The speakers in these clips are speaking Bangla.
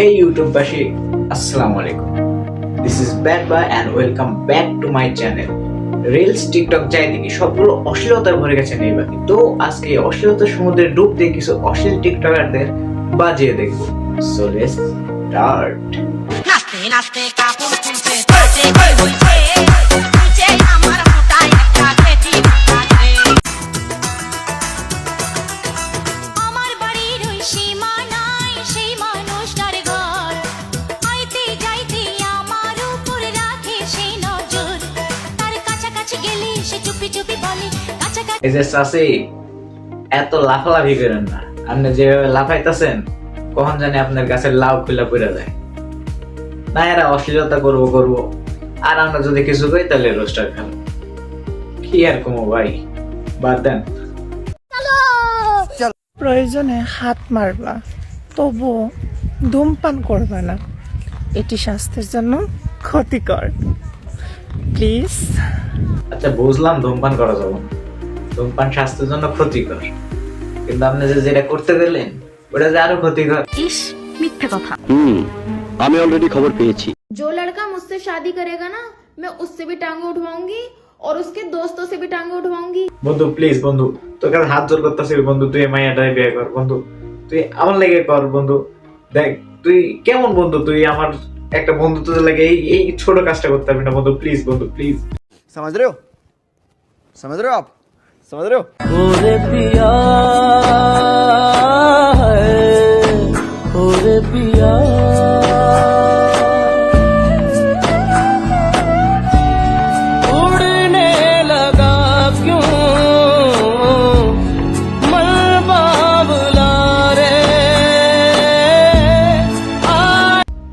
Hey YouTube বাসী, আসসালামু আলাইকুম। This is Bad Boy and welcome back to my channel. Reels, TikTok যাই দেখি সবগুলো অশ্লীলতায় ভরে গেছে নির্বাচন। তো আজকে এই অশ্লীলতার সমুদ্রে ডুব দিয়ে কিছু অশ্লীল টিকটকারদের বাজিয়ে দেখবো। So let's start. নাচতে নাচতে কাপড় খুলতে পারতে হইছে নিচে আমার ফুটায় একটা কেটি ফুটাছে আমার বাড়ির ওই সীমানায় সেই মানুষটার ঘর আইতে যাইতে আমার উপর রাখে সেই নজর তার কাছাকাছি গেলে সে চুপি চুপি বলে কাছাকাছি এই যে চাষি, এত লাফালাফি করেন না। আপনি যেভাবে লাফাইতেছেন কখন জানি আপনার গাছের লাউ খুলে পড়ে যায়। না, এরা অশ্লীলতা করবো আর আমরা যদি কিছু কই তাহলে রোস্টার খাবো। কি আর কমো ভাই, বাদ দেন। প্রয়োজনে হাত মারবা, তবু ধূমপান করবা না, এটি স্বাস্থ্যের জন্য ক্ষতিকর। প্লিজ। আচ্ছা বুঝলাম ধূমপান করা যাবে না, ধূমপান স্বাস্থ্যের জন্য ক্ষতিকর, কিন্তু আপনি যেটা করতে গেলেন ওটা যে আরো ক্ষতিকর। ইস মিথ্যে কথা আমি অলরেডি খবর পেয়েছি। जो लड़का मुझसे शादी करेगा ना मैं उससे भी टांगे उठवाऊंगी और उसके दोस्तों से भी टांगे उठवाऊंगी। বন্ধু প্লিজ, বন্ধু তোর কাছে হাত জোর করতেছি, বন্ধু তুই এই মাইয়াটাই বিয়ে কর, বন্ধু তুই আমার লেগে কর। বন্ধু দেখ তুই কেমন বন্ধু, তুই আমার একটা বন্ধু তোদের লাগে এই ছোট কাজটা করতে পারবি না বন্ধু, প্লিজ বন্ধু প্লিজ। समझ रहे हो आप समझ रहे हो ओरे पिया ओरे पिया उड़ने लगा क्यों मन बाबला रे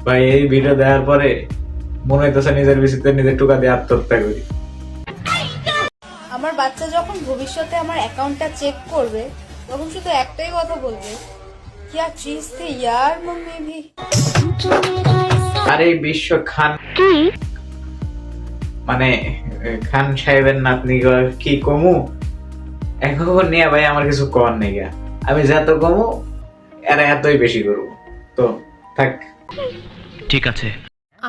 ভাই এই ভিডিও দেওয়ার পরে মনে হইতেছে নিজের বিচিত্রে নিজের টুকা দিয়ে আত্মহত্যা করি। আমার বাচ্চা যখন ভবিষ্যতে আমার অ্যাকাউন্টটা চেক করবে তখন শুধু একটাই কথা বলবে क्या चीज थी यार मम्मी भी। আর এই বিশ্ব খান মানে খান সাহেবের নাতনি কি কমু এখন নিয়ে ভাই আমার কিছু কর নেই গা। আমি যত কমু এরা এতই বেশি করবো। তো থাক, ঠিক আছে।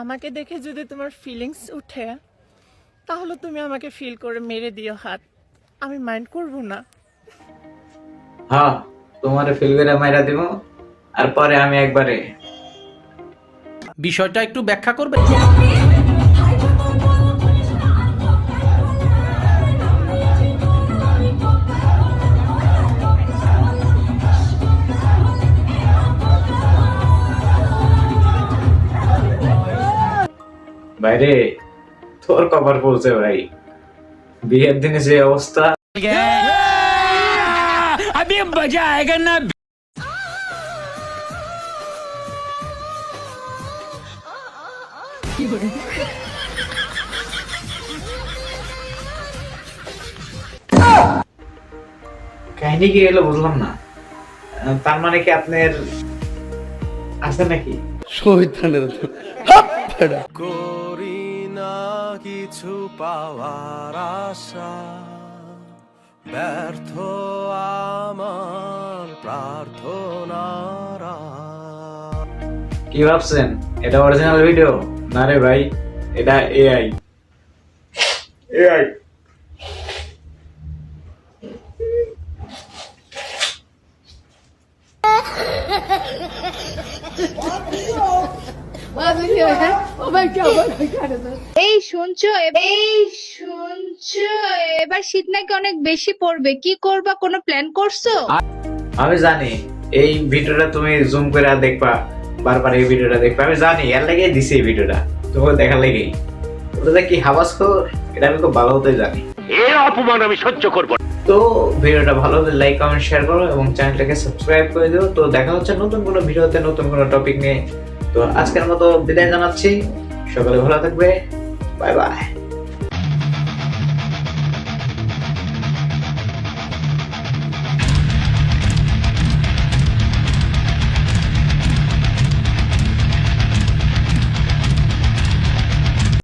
আমাকে দেখে যদি তোমার ফিলিংস উঠে তাহলে তুমি আমাকে ফিল করে মেরে দিও হাত, আমি মাইন্ড করব না। হ্যাঁ তোমার ফিল করে মাইরা দিব, আর পরে আমি একবারে বিষয়টা একটু ব্যাখ্যা করবে। বাইরে তোর কভার পড়ছে ভাই, বিয়ের দিনে যে অবস্থা। अभी मजा आएगा ना। কাহিনী কি এলো বুঝলাম না। তার মানে কি আপনার আছে নাকি? করি না কিছু পাওয়ার আশা ব্যর্থ আমার প্রার্থনারা। কি ভাবছেন এটা অরিজিনাল ভিডিও? না রে ভাই, এটা এআই। এই শুনছো এবার শীত নাকি অনেক বেশি পড়বে, কি করবা, কোনো প্ল্যান করছো? আমি জানি এই ভিডিওটা তুমি জুম করে দেখবা, বারবার এই ভিডিওটা দেখবা, আমি জানি এর লাগেই দিছি এই ভিডিওটা তোমাকে দেখার লাগেই। ওটা কি হাবাস খবর, এটা আমি খুব ভালো হতে জানি। এই অপমান আমি সহ্য করব না। তো ভিডিওটা ভালো হলে লাইক কমেন্ট শেয়ার করো এবং চ্যানেলটাকে সাবস্ক্রাইব করে দিও। তো দেখা হচ্ছে নতুন কোনো ভিডিওতে নতুন কোনো টপিক নিয়ে। তো আজকের মতো বিদায় জানাচ্ছি, সকলে ভালো থাকবে, বাই বাই।